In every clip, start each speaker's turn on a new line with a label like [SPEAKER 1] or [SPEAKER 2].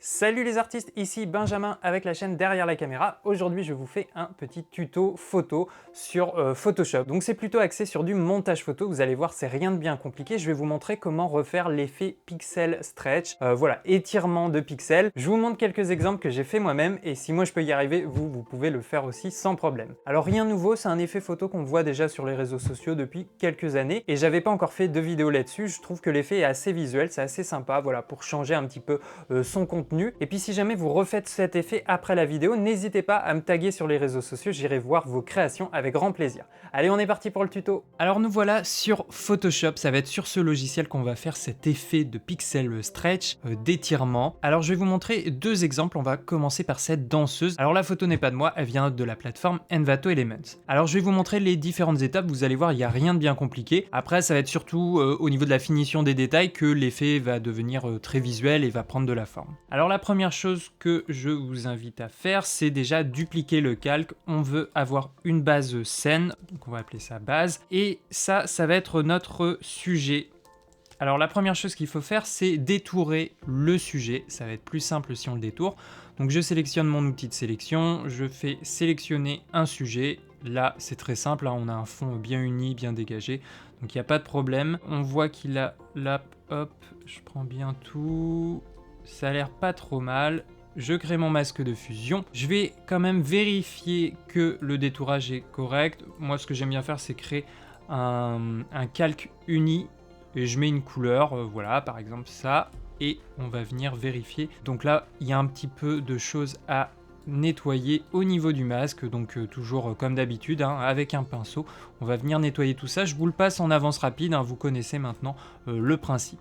[SPEAKER 1] Salut les artistes, ici Benjamin avec la chaîne Derrière la caméra. Aujourd'hui je vous fais un petit tuto photo sur Photoshop. Donc c'est plutôt axé sur du montage photo, vous allez voir c'est rien de bien compliqué. Je vais vous montrer comment refaire l'effet pixel stretch, voilà, étirement de pixels. Je vous montre quelques exemples que j'ai fait moi-même et si moi je peux y arriver, vous pouvez le faire aussi sans problème. Alors rien de nouveau, c'est un effet photo qu'on voit déjà sur les réseaux sociaux depuis quelques années et j'avais pas encore fait de vidéo là-dessus. Je trouve que l'effet est assez visuel, c'est assez sympa, voilà, pour changer un petit peu son contenu. Et puis si jamais vous refaites cet effet après la vidéo, n'hésitez pas à me taguer sur les réseaux sociaux, j'irai voir vos créations avec grand plaisir. Allez, on est parti pour le tuto. Alors nous voilà sur Photoshop, ça va être sur ce logiciel qu'on va faire cet effet de pixel stretch, d'étirement. Alors je vais vous montrer deux exemples, on va commencer par cette danseuse. Alors la photo n'est pas de moi, elle vient de la plateforme Envato Elements. Alors je vais vous montrer les différentes étapes, vous allez voir, il n'y a rien de bien compliqué. Après ça va être surtout au niveau de la finition des détails que l'effet va devenir très visuel et va prendre de la forme. Alors la première chose que je vous invite à faire, c'est déjà dupliquer le calque. On veut avoir une base saine, donc on va appeler ça base, et ça va être notre sujet. Alors la première chose qu'il faut faire, c'est détourer le sujet. Ça va être plus simple si on le détourne. Donc je sélectionne mon outil de sélection, je fais sélectionner un sujet. Là, c'est très simple, hein, on a un fond bien uni, bien dégagé, donc il n'y a pas de problème. On voit qu'il a là, hop, je prends bien tout. Ça a l'air pas trop mal. Je crée mon masque de fusion. Je vais quand même vérifier que le détourage est correct. Moi, ce que j'aime bien faire, c'est créer un calque uni. Et je mets une couleur, voilà, par exemple ça. Et on va venir vérifier. Donc là, il y a un petit peu de choses à nettoyer au niveau du masque. Donc toujours comme d'habitude, hein, avec un pinceau. On va venir nettoyer tout ça. Je vous le passe en avance rapide, hein, vous connaissez maintenant le principe.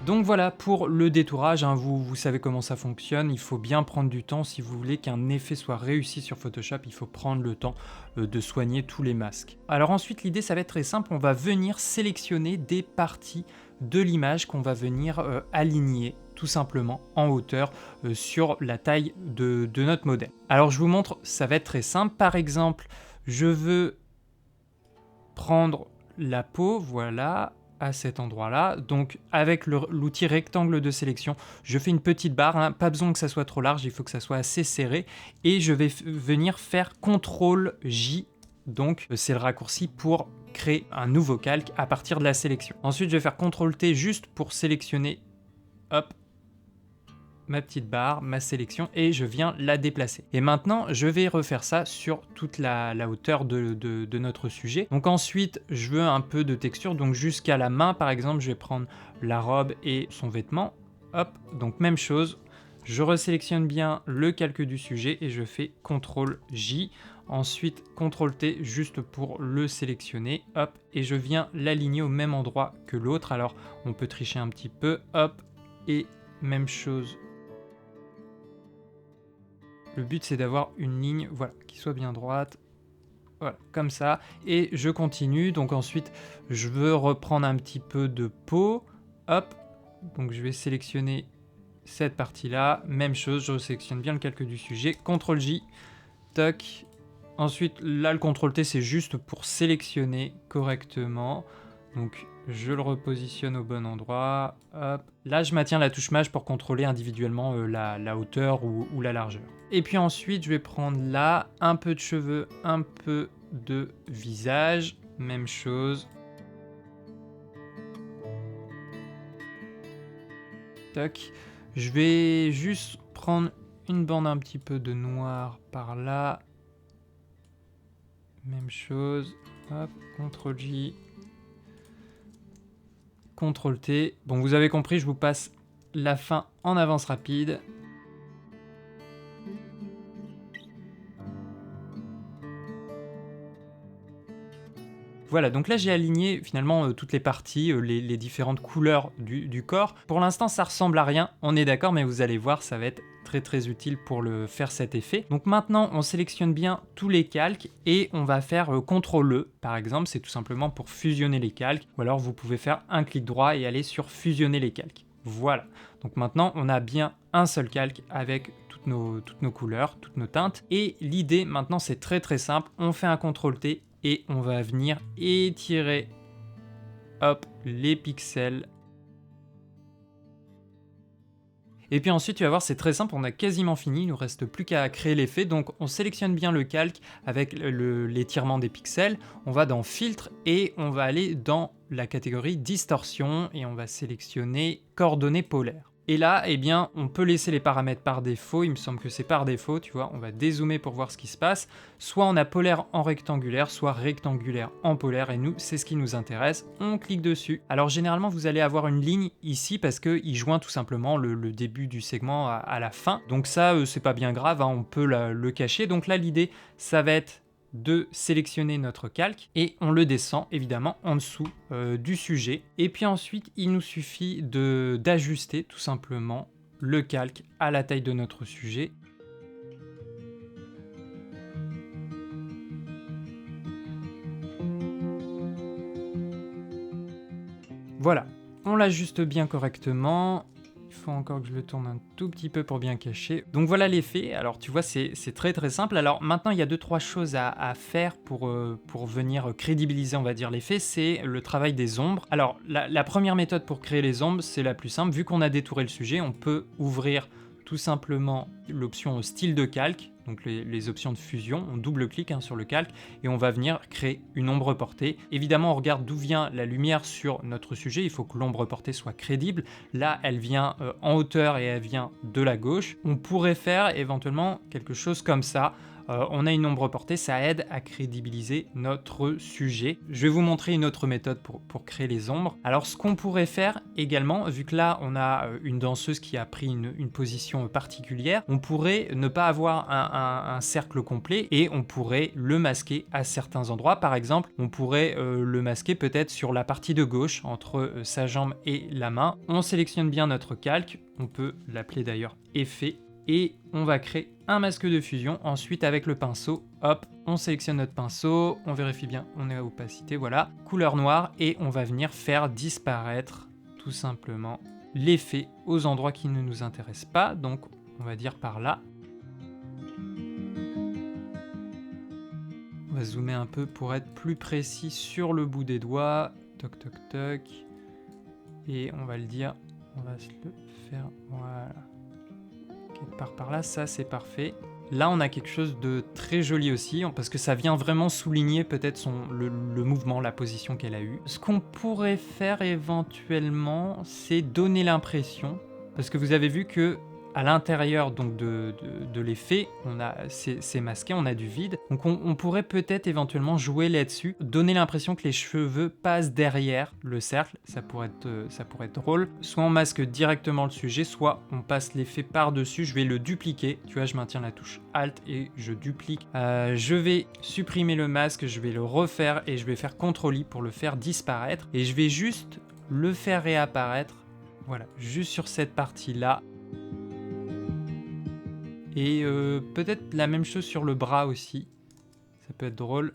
[SPEAKER 1] Donc voilà pour le détourage, hein, vous savez comment ça fonctionne, il faut bien prendre du temps si vous voulez qu'un effet soit réussi sur Photoshop, il faut prendre le temps de soigner tous les masques. Alors ensuite l'idée ça va être très simple, on va venir sélectionner des parties de l'image qu'on va venir aligner tout simplement en hauteur sur la taille de notre modèle. Alors je vous montre, ça va être très simple, par exemple je veux prendre la peau, voilà, à cet endroit-là. Donc avec l'outil rectangle de sélection, je fais une petite barre, hein, pas besoin que ça soit trop large, il faut que ça soit assez serré. Et je vais venir faire CTRL J, donc c'est le raccourci pour créer un nouveau calque à partir de la sélection. Ensuite, je vais faire CTRL T juste pour sélectionner, hop, ma petite barre, ma sélection, et je viens la déplacer. Et maintenant, je vais refaire ça sur toute la hauteur de notre sujet. Donc ensuite, je veux un peu de texture, donc jusqu'à la main, par exemple, je vais prendre la robe et son vêtement. Hop, donc même chose, je resélectionne bien le calque du sujet et je fais CTRL J. Ensuite, CTRL T juste pour le sélectionner, hop, et je viens l'aligner au même endroit que l'autre. Alors, on peut tricher un petit peu, hop, et même chose. Le but, c'est d'avoir une ligne, voilà, qui soit bien droite, voilà, comme ça. Et je continue, donc ensuite, je veux reprendre un petit peu de peau, hop, donc je vais sélectionner cette partie-là, même chose, je sélectionne bien le calque du sujet, CTRL J, toc. Ensuite, là, le CTRL T, c'est juste pour sélectionner correctement, donc je le repositionne au bon endroit, hop. Là, je maintiens la touche maj pour contrôler individuellement la hauteur ou la largeur. Et puis ensuite, je vais prendre là un peu de cheveux, un peu de visage, même chose. Tac. Je vais juste prendre une bande un petit peu de noir par là. Même chose, hop, CTRL J. CTRL T. Bon, vous avez compris, je vous passe la fin en avance rapide. Voilà, donc là j'ai aligné finalement toutes les parties, les différentes couleurs du corps. Pour l'instant ça ressemble à rien, on est d'accord, mais vous allez voir, ça va être très utile pour faire cet effet. Donc maintenant on sélectionne bien tous les calques et on va faire CTRL E par exemple, c'est tout simplement pour fusionner les calques, ou alors vous pouvez faire un clic droit et aller sur fusionner les calques. Voilà, donc maintenant on a bien un seul calque avec toutes nos couleurs, toutes nos teintes. Et l'idée maintenant c'est très simple, on fait un CTRL-T et on va venir étirer, hop, les pixels. Et puis ensuite, tu vas voir, c'est très simple, on a quasiment fini, il nous reste plus qu'à créer l'effet. Donc on sélectionne bien le calque avec l'étirement des pixels, on va dans filtre et on va aller dans la catégorie distorsion et on va sélectionner coordonnées polaires. Et là, eh bien, on peut laisser les paramètres par défaut, il me semble que c'est par défaut, tu vois, on va dézoomer pour voir ce qui se passe. Soit on a polaire en rectangulaire, soit rectangulaire en polaire, et nous, c'est ce qui nous intéresse, on clique dessus. Alors généralement, vous allez avoir une ligne ici, parce qu'il joint tout simplement le début du segment à la fin. Donc ça, c'est pas bien grave, hein, on peut le cacher. Donc là, l'idée, ça va être de sélectionner notre calque et on le descend évidemment en dessous du sujet. Et puis ensuite, il nous suffit d'ajuster tout simplement le calque à la taille de notre sujet. Voilà, on l'ajuste bien correctement. Il faut encore que je le tourne un tout petit peu pour bien cacher. Donc voilà l'effet. Alors tu vois, c'est très simple. Alors maintenant, il y a 2-3 choses à faire pour venir crédibiliser, on va dire, l'effet. C'est le travail des ombres. Alors la première méthode pour créer les ombres, c'est la plus simple. Vu qu'on a détouré le sujet, on peut ouvrir tout simplement l'option style de calque, donc les options de fusion, on double-clique sur le calque et on va venir créer une ombre portée. Évidemment, on regarde d'où vient la lumière sur notre sujet, il faut que l'ombre portée soit crédible. Là, elle vient en hauteur et elle vient de la gauche. On pourrait faire éventuellement quelque chose comme ça. On a une ombre portée, ça aide à crédibiliser notre sujet. Je vais vous montrer une autre méthode pour créer les ombres. Alors ce qu'on pourrait faire également, vu que là on a une danseuse qui a pris une position particulière, on pourrait ne pas avoir un cercle complet et on pourrait le masquer à certains endroits. Par exemple, on pourrait le masquer peut-être sur la partie de gauche, entre sa jambe et la main. On sélectionne bien notre calque, on peut l'appeler d'ailleurs effet, et on va créer un masque de fusion. Ensuite, avec le pinceau, hop, on sélectionne notre pinceau, on vérifie bien, on est à opacité, voilà, couleur noire, et on va venir faire disparaître tout simplement l'effet aux endroits qui ne nous intéressent pas. Donc on va dire par là. On va zoomer un peu pour être plus précis sur le bout des doigts. Toc toc toc. Et on va le dire, on va se le faire, voilà. Par là, ça c'est parfait. Là on a quelque chose de très joli aussi, parce que ça vient vraiment souligner peut-être le mouvement, la position qu'elle a eue. Ce qu'on pourrait faire éventuellement, c'est donner l'impression, parce que vous avez vu que à l'intérieur donc de l'effet, c'est masqué, on a du vide. Donc on pourrait peut-être éventuellement jouer là-dessus, donner l'impression que les cheveux passent derrière le cercle, ça pourrait être drôle. Soit on masque directement le sujet, soit on passe l'effet par-dessus. Je vais le dupliquer, tu vois, je maintiens la touche Alt et je duplique. Je vais supprimer le masque, je vais le refaire et je vais faire CTRL-I pour le faire disparaître. Et je vais juste le faire réapparaître, voilà, juste sur cette partie-là. Et peut-être la même chose sur le bras aussi, ça peut être drôle,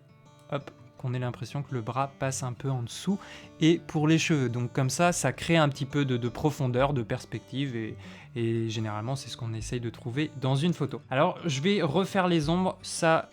[SPEAKER 1] hop, qu'on ait l'impression que le bras passe un peu en dessous, et pour les cheveux, donc comme ça crée un petit peu de profondeur, de perspective, et généralement c'est ce qu'on essaye de trouver dans une photo. Alors je vais refaire les ombres, ça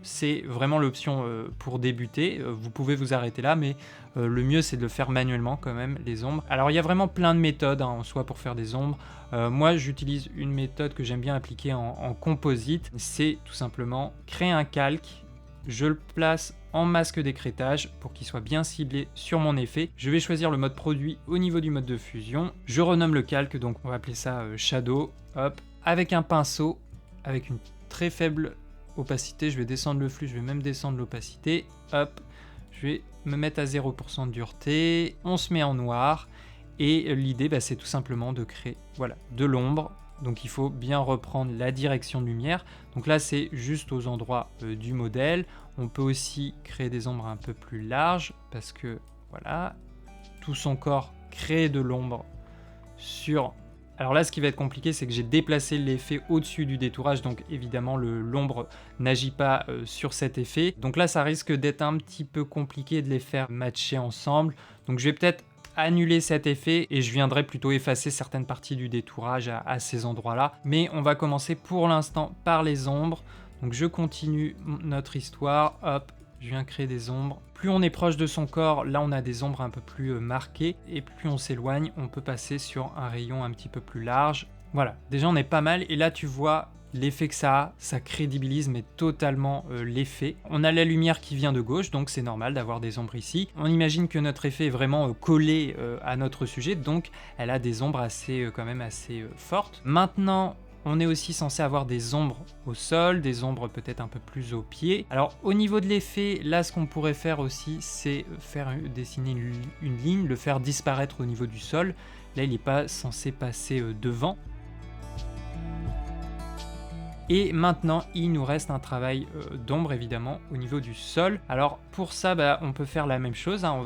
[SPEAKER 1] c'est vraiment l'option pour débuter, vous pouvez vous arrêter là, mais le mieux c'est de le faire manuellement quand même, les ombres. Alors il y a vraiment plein de méthodes en soi pour faire des ombres. Moi j'utilise une méthode que j'aime bien appliquer en composite, c'est tout simplement créer un calque, je le place en masque d'écrêtage pour qu'il soit bien ciblé sur mon effet. Je vais choisir le mode produit au niveau du mode de fusion, je renomme le calque, donc on va appeler ça Shadow, hop, avec un pinceau, avec une très faible opacité, je vais descendre le flux, je vais même descendre l'opacité, hop, je vais me mettre à 0% de dureté, on se met en noir, et l'idée c'est tout simplement de créer de l'ombre. Donc il faut bien reprendre la direction de lumière, donc là c'est juste aux endroits du modèle. On peut aussi créer des ombres un peu plus larges, parce que voilà, tout son corps crée de l'ombre sur... Alors là, ce qui va être compliqué, c'est que j'ai déplacé l'effet au-dessus du détourage, donc évidemment l'ombre n'agit pas sur cet effet. Donc là, ça risque d'être un petit peu compliqué de les faire matcher ensemble. Donc je vais peut-être annuler cet effet et je viendrai plutôt effacer certaines parties du détourage à ces endroits-là. Mais on va commencer pour l'instant par les ombres. Donc je continue notre histoire, hop, je viens créer des ombres. Plus on est proche de son corps, là on a des ombres un peu plus marquées, et plus on s'éloigne, on peut passer sur un rayon un petit peu plus large. Voilà, déjà on est pas mal, et là tu vois l'effet que ça crédibilise mais totalement l'effet. On a la lumière qui vient de gauche, donc c'est normal d'avoir des ombres ici. On imagine que notre effet est vraiment collé à notre sujet, donc elle a des ombres assez, quand même assez fortes. Maintenant, on est aussi censé avoir des ombres au sol, des ombres peut-être un peu plus aux pieds. Alors au niveau de l'effet, là ce qu'on pourrait faire aussi, c'est dessiner une ligne, le faire disparaître au niveau du sol. Là il n'est pas censé passer devant. Et maintenant, il nous reste un travail d'ombre évidemment au niveau du sol. Alors pour ça, on peut faire la même chose, hein.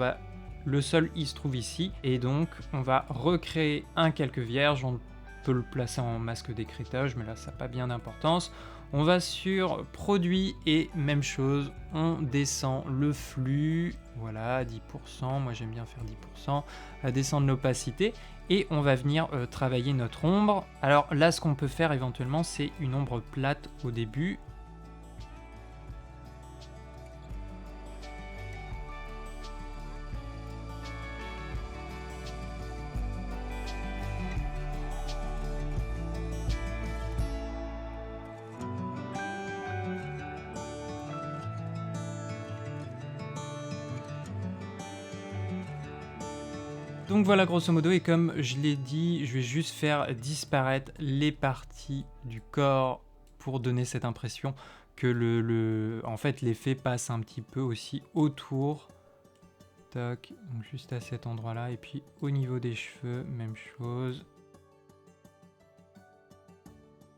[SPEAKER 1] Le sol il se trouve ici, et donc on va recréer un calque vierge. On peut le placer en masque d'écrêtage, mais là ça n'a pas bien d'importance. On va sur produit et même chose, on descend le flux, voilà 10%, moi j'aime bien faire 10%, à descendre l'opacité, et on va venir travailler notre ombre. Alors là ce qu'on peut faire éventuellement c'est une ombre plate au début. Donc voilà grosso modo, et comme je l'ai dit, je vais juste faire disparaître les parties du corps pour donner cette impression que en fait l'effet passe un petit peu aussi autour. Tac, donc juste à cet endroit là, et puis au niveau des cheveux, même chose.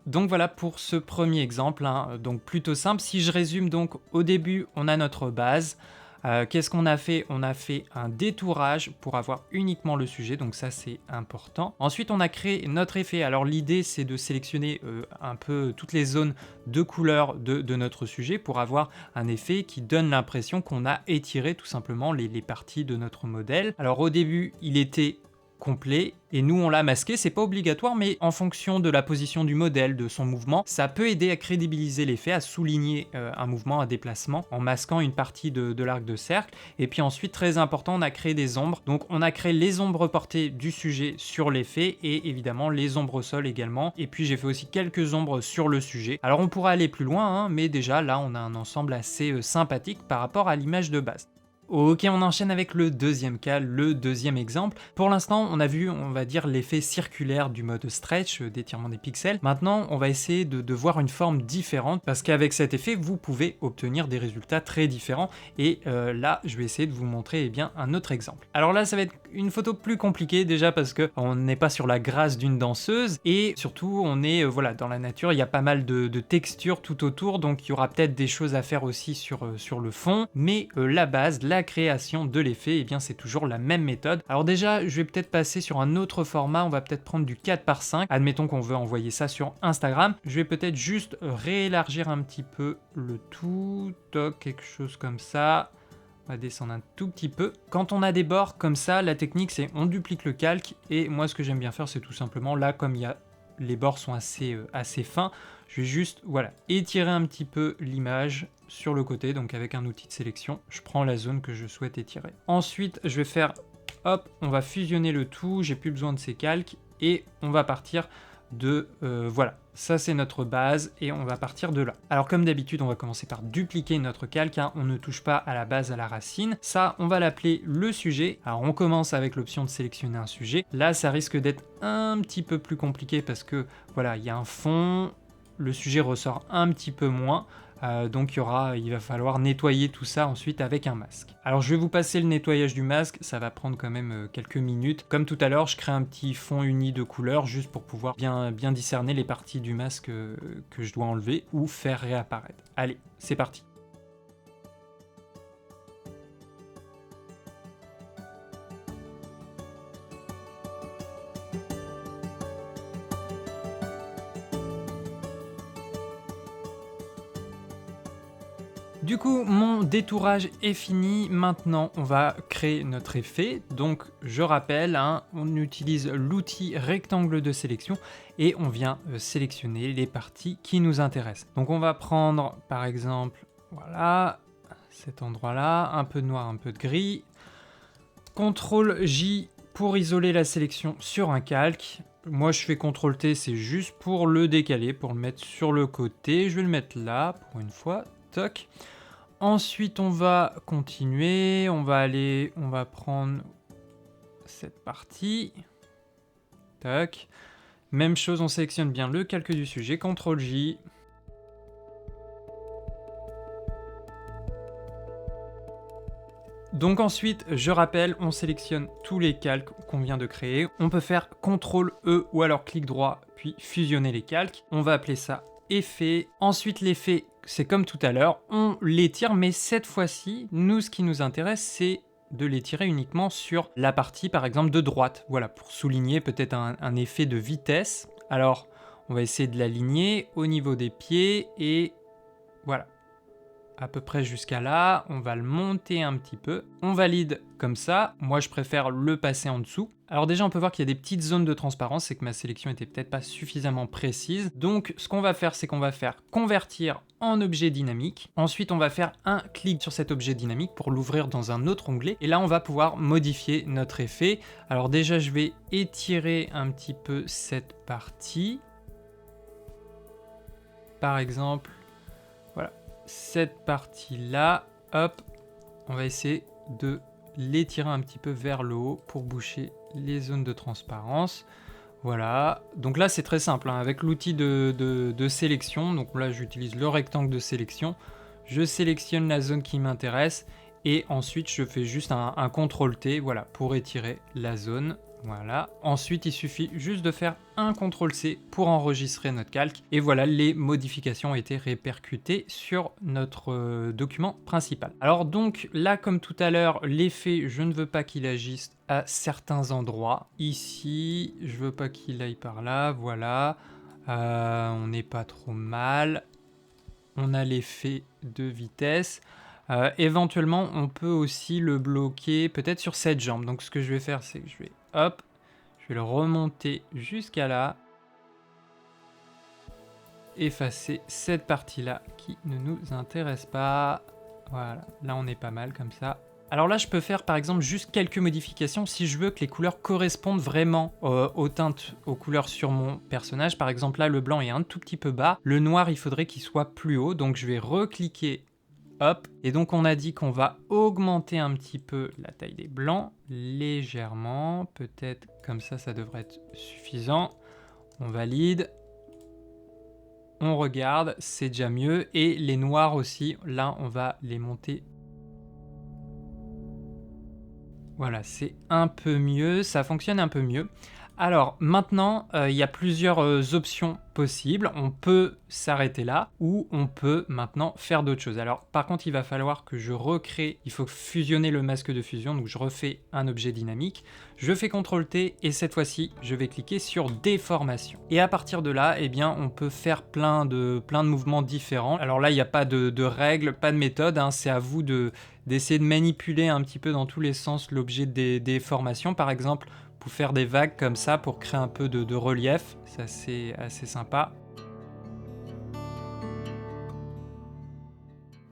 [SPEAKER 1] Donc voilà pour ce premier exemple, hein, donc plutôt simple. Si je résume, donc au début on a notre base. Qu'est-ce qu'on a fait? On a fait un détourage pour avoir uniquement le sujet, donc ça c'est important. Ensuite on a créé notre effet. Alors l'idée c'est de sélectionner un peu toutes les zones de couleur de notre sujet pour avoir un effet qui donne l'impression qu'on a étiré tout simplement les parties de notre modèle. Alors au début il était complet et nous on l'a masqué, c'est pas obligatoire, mais en fonction de la position du modèle, de son mouvement, ça peut aider à crédibiliser l'effet, à souligner un mouvement, un déplacement en masquant une partie de l'arc de cercle. Et puis ensuite, très important, on a créé des ombres, donc on a créé les ombres portées du sujet sur l'effet et évidemment les ombres au sol également, et puis j'ai fait aussi quelques ombres sur le sujet. Alors on pourrait aller plus loin, hein, mais déjà là on a un ensemble assez sympathique par rapport à l'image de base. Ok, on enchaîne avec le deuxième cas, le deuxième exemple. Pour l'instant, on a vu, on va dire, l'effet circulaire du mode stretch, d'étirement des pixels. Maintenant, on va essayer de voir une forme différente, parce qu'avec cet effet, vous pouvez obtenir des résultats très différents. Et là, je vais essayer de vous montrer bien un autre exemple. Alors là, ça va être une photo plus compliquée, déjà parce que on n'est pas sur la grâce d'une danseuse, et surtout, on est voilà, dans la nature, il y a pas mal de textures tout autour, donc il y aura peut-être des choses à faire aussi sur le fond, mais la base, la création de l'effet, et bien c'est toujours la même méthode. Alors déjà, je vais peut-être passer sur un autre format, on va peut-être prendre du 4:5, admettons qu'on veut envoyer ça sur Instagram, je vais peut-être juste réélargir un petit peu le tout, toc, quelque chose comme ça. On va descendre un tout petit peu. Quand on a des bords comme ça, la technique c'est on duplique le calque, et moi ce que j'aime bien faire c'est tout simplement, là comme les bords sont assez fins, je vais juste voilà, étirer un petit peu l'image sur le côté, donc avec un outil de sélection, je prends la zone que je souhaite étirer. Ensuite, je vais faire, hop, on va fusionner le tout, j'ai plus besoin de ces calques, et on va partir de, voilà, ça c'est notre base, et on va partir de là. Alors comme d'habitude, on va commencer par dupliquer notre calque, hein, on ne touche pas à la base, à la racine. Ça, on va l'appeler le sujet. Alors on commence avec l'option de sélectionner un sujet. Là, ça risque d'être un petit peu plus compliqué, parce que, voilà, il y a un fond, le sujet ressort un petit peu moins, donc il va falloir nettoyer tout ça ensuite avec un masque. Alors je vais vous passer le nettoyage du masque, ça va prendre quand même quelques minutes. Comme tout à l'heure, je crée un petit fond uni de couleurs juste pour pouvoir bien discerner les parties du masque que je dois enlever ou faire réapparaître. Allez, c'est parti. Du coup, mon détourage est fini. Maintenant, on va créer notre effet. Donc, je rappelle, hein, on utilise l'outil rectangle de sélection et on vient sélectionner les parties qui nous intéressent. Donc, on va prendre, par exemple, voilà, cet endroit-là, un peu de noir, un peu de gris. CTRL J pour isoler la sélection sur un calque. Moi, je fais CTRL T, c'est juste pour le décaler, pour le mettre sur le côté. Je vais le mettre là, pour une fois. Toc. Ensuite, on va continuer. On va prendre cette partie. Tac. Même chose, on sélectionne bien le calque du sujet. CTRL J. Donc ensuite, je rappelle, on sélectionne tous les calques qu'on vient de créer. On peut faire CTRL E ou alors clic droit, puis fusionner les calques. On va appeler ça effet. Ensuite, l'effet, c'est comme tout à l'heure, on l'étire, mais cette fois-ci, nous, ce qui nous intéresse, c'est de l'étirer uniquement sur la partie, par exemple, de droite. Voilà, pour souligner peut-être un effet de vitesse. Alors, on va essayer de l'aligner au niveau des pieds et voilà. À peu près jusqu'à là, on va le monter un petit peu. On valide comme ça. Moi, je préfère le passer en dessous. Alors déjà, on peut voir qu'il y a des petites zones de transparence, c'est que ma sélection était peut-être pas suffisamment précise. Donc, ce qu'on va faire, c'est qu'on va faire convertir en objet dynamique. Ensuite, on va faire un clic sur cet objet dynamique pour l'ouvrir dans un autre onglet. Et là, on va pouvoir modifier notre effet. Alors déjà, je vais étirer un petit peu cette partie. Par exemple, voilà. Cette partie-là, hop, on va essayer de l'étirer un petit peu vers le haut pour boucher les zones de transparence. Voilà, donc là c'est très simple, hein, avec l'outil de sélection, donc là j'utilise le rectangle de sélection, je sélectionne la zone qui m'intéresse et ensuite je fais juste un CTRL T, voilà, pour étirer la zone. Voilà. Ensuite, il suffit juste de faire un CTRL C pour enregistrer notre calque. Et voilà, les modifications ont été répercutées sur notre document principal. Alors donc, là, comme tout à l'heure, l'effet, je ne veux pas qu'il agisse à certains endroits. Ici, je veux pas qu'il aille par là, voilà. On n'est pas trop mal. On a l'effet de vitesse. Éventuellement, on peut aussi le bloquer peut-être sur cette jambe. Donc ce que je vais faire, c'est que je vais, hop, je vais le remonter jusqu'à là. Effacer cette partie-là qui ne nous intéresse pas. Voilà, là on est pas mal comme ça. Alors là, je peux faire par exemple juste quelques modifications si je veux que les couleurs correspondent vraiment aux teintes, aux couleurs sur mon personnage. Par exemple là, le blanc est un tout petit peu bas. Le noir, il faudrait qu'il soit plus haut. Donc je vais recliquer. Hop, et donc on a dit qu'on va augmenter un petit peu la taille des blancs, légèrement, peut-être comme ça devrait être suffisant. On valide, on regarde, c'est déjà mieux, et les noirs aussi, là on va les monter. Voilà, c'est un peu mieux, ça fonctionne un peu mieux. Alors maintenant, il y a plusieurs options possibles. On peut s'arrêter là ou on peut maintenant faire d'autres choses. Alors par contre, il va falloir que je recrée, il faut fusionner le masque de fusion, donc je refais un objet dynamique. Je fais CTRL T et cette fois-ci, je vais cliquer sur déformation. Et à partir de là, eh bien, on peut faire plein de mouvements différents. Alors là, il n'y a pas de règles, pas de méthode, hein, c'est à vous d'essayer de manipuler un petit peu dans tous les sens l'objet des déformations. Par exemple, pour faire des vagues comme ça, pour créer un peu de relief, c'est assez sympa.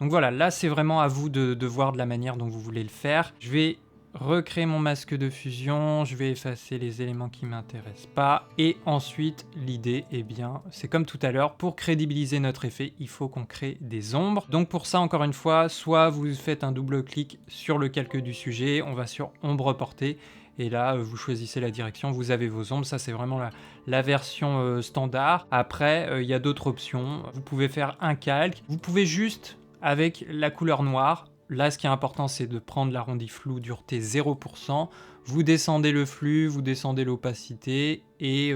[SPEAKER 1] Donc voilà, là c'est vraiment à vous de voir de la manière dont vous voulez le faire. Je vais recréer mon masque de fusion, je vais effacer les éléments qui ne m'intéressent pas, et ensuite l'idée, eh bien, c'est comme tout à l'heure, pour crédibiliser notre effet, il faut qu'on crée des ombres. Donc pour ça, encore une fois, soit vous faites un double clic sur le calque du sujet, on va sur ombre portée, et là, vous choisissez la direction, vous avez vos ombres. Ça, c'est vraiment la version standard. Après, il y a d'autres options. Vous pouvez faire un calque. Vous pouvez juste, avec la couleur noire, là, ce qui est important, c'est de prendre l'arrondi flou dureté 0%. Vous descendez le flux, vous descendez l'opacité. Et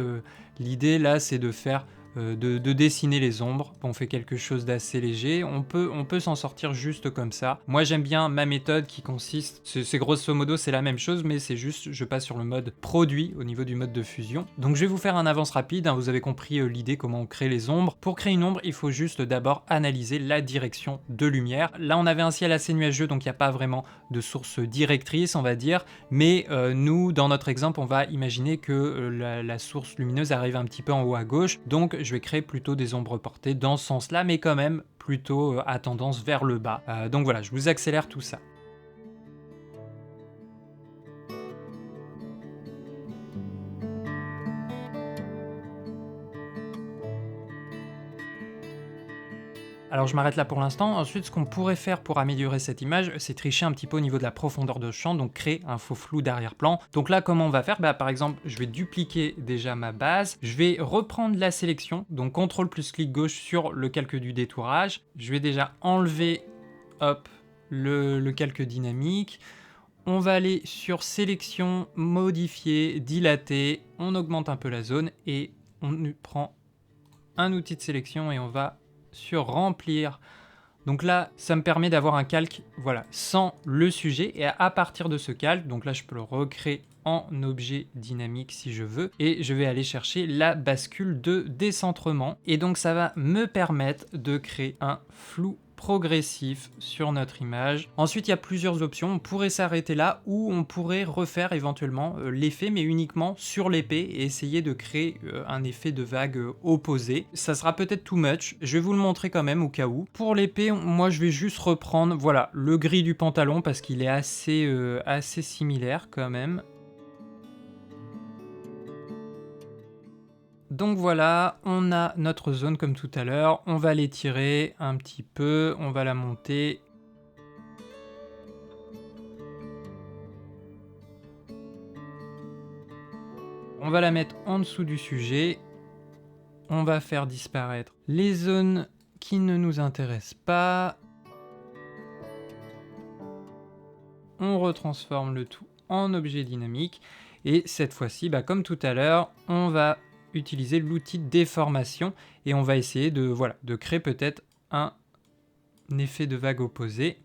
[SPEAKER 1] l'idée, là, c'est de faire de dessiner les ombres. On fait quelque chose d'assez léger, on peut s'en sortir juste comme ça. Moi j'aime bien ma méthode qui consiste, c'est grosso modo c'est la même chose, mais c'est juste je passe sur le mode produit au niveau du mode de fusion. Donc je vais vous faire un avance rapide, hein, vous avez compris l'idée comment on crée les ombres. Pour créer une ombre, il faut juste d'abord analyser la direction de lumière. Là on avait un ciel assez nuageux, donc il n'y a pas vraiment de source directrice on va dire, mais nous dans notre exemple on va imaginer que la source lumineuse arrive un petit peu en haut à gauche, donc je vais créer plutôt des ombres portées dans ce sens là, mais quand même plutôt à tendance vers le bas. Donc voilà, je vous accélère tout ça. Alors je m'arrête là pour l'instant. Ensuite, ce qu'on pourrait faire pour améliorer cette image, c'est tricher un petit peu au niveau de la profondeur de champ, donc créer un faux flou d'arrière-plan. Donc là, comment on va faire? Par exemple, je vais dupliquer déjà ma base, je vais reprendre la sélection, donc CTRL plus clic gauche sur le calque du détourage. Je vais déjà enlever, hop, le calque dynamique. On va aller sur sélection, modifier, dilater, on augmente un peu la zone et on prend un outil de sélection et on va sur remplir. Donc là, ça me permet d'avoir un calque, voilà, sans le sujet, et à partir de ce calque, donc là je peux le recréer en objet dynamique si je veux, et je vais aller chercher la bascule de décentrement, et donc ça va me permettre de créer un flou progressif sur notre image. Ensuite, il y a plusieurs options. On pourrait s'arrêter là ou on pourrait refaire éventuellement l'effet, mais uniquement sur l'épée et essayer de créer un effet de vague opposé. Ça sera peut-être too much. Je vais vous le montrer quand même au cas où. Pour l'épée, moi, je vais juste reprendre, voilà, le gris du pantalon parce qu'il est assez similaire quand même. Donc voilà, on a notre zone comme tout à l'heure, on va l'étirer un petit peu, on va la monter. On va la mettre en dessous du sujet. On va faire disparaître les zones qui ne nous intéressent pas. On retransforme le tout en objet dynamique. Et cette fois-ci, comme tout à l'heure, on va utiliser l'outil de déformation et on va essayer de, voilà, de créer peut-être un effet de vague opposé.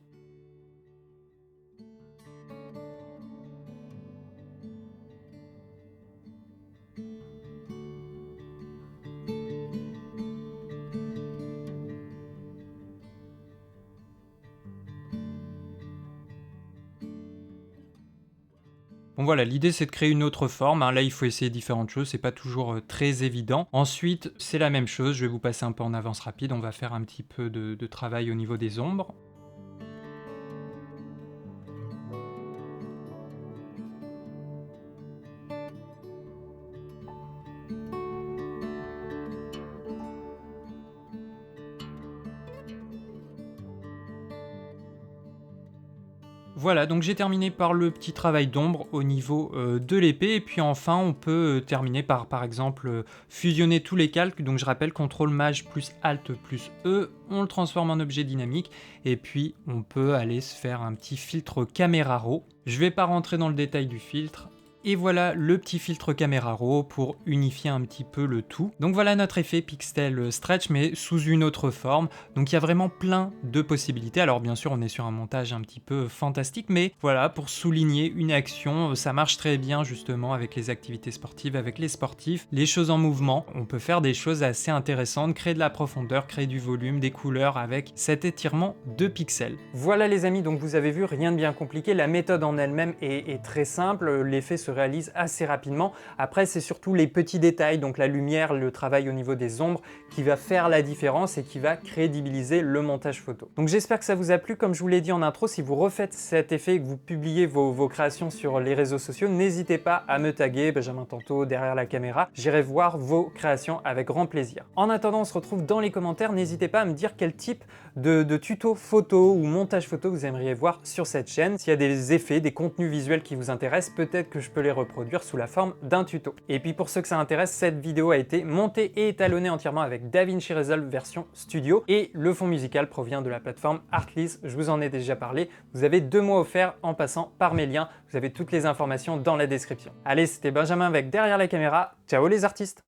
[SPEAKER 1] Bon voilà, l'idée c'est de créer une autre forme, hein. Là il faut essayer différentes choses, c'est pas toujours très évident. Ensuite, c'est la même chose, je vais vous passer un peu en avance rapide, on va faire un petit peu de travail au niveau des ombres. Voilà, donc j'ai terminé par le petit travail d'ombre au niveau de l'épée, et puis enfin on peut terminer par exemple fusionner tous les calques. Donc je rappelle, CTRL Maj plus Alt plus E, on le transforme en objet dynamique, et puis on peut aller se faire un petit filtre Camera Raw. Je vais pas rentrer dans le détail du filtre. Et voilà le petit filtre Camera Raw pour unifier un petit peu le tout. Donc voilà notre effet Pixel Stretch, mais sous une autre forme. Donc il y a vraiment plein de possibilités. Alors bien sûr on est sur un montage un petit peu fantastique, mais voilà, pour souligner une action, ça marche très bien justement avec les activités sportives, avec les sportifs, les choses en mouvement. On peut faire des choses assez intéressantes, créer de la profondeur, créer du volume, des couleurs avec cet étirement de pixels. Voilà les amis, donc vous avez vu, rien de bien compliqué. La méthode en elle-même est très simple, l'effet se réalise assez rapidement. Après, c'est surtout les petits détails, donc la lumière, le travail au niveau des ombres, qui va faire la différence et qui va crédibiliser le montage photo. Donc j'espère que ça vous a plu. Comme je vous l'ai dit en intro, si vous refaites cet effet et que vous publiez vos créations sur les réseaux sociaux, n'hésitez pas à me taguer, Benjamin Tantôt, derrière la caméra. J'irai voir vos créations avec grand plaisir. En attendant, on se retrouve dans les commentaires. N'hésitez pas à me dire quel type de tuto photo ou montage photo vous aimeriez voir sur cette chaîne. S'il y a des effets, des contenus visuels qui vous intéressent, peut-être que je peux les reproduire sous la forme d'un tuto. Et puis pour ceux que ça intéresse, cette vidéo a été montée et étalonnée entièrement avec DaVinci Resolve version studio, et le fond musical provient de la plateforme Artlist. Je vous en ai déjà parlé. Vous avez 2 mois offerts en passant par mes liens. Vous avez toutes les informations dans la description. Allez, c'était Benjamin avec Derrière la caméra. Ciao les artistes!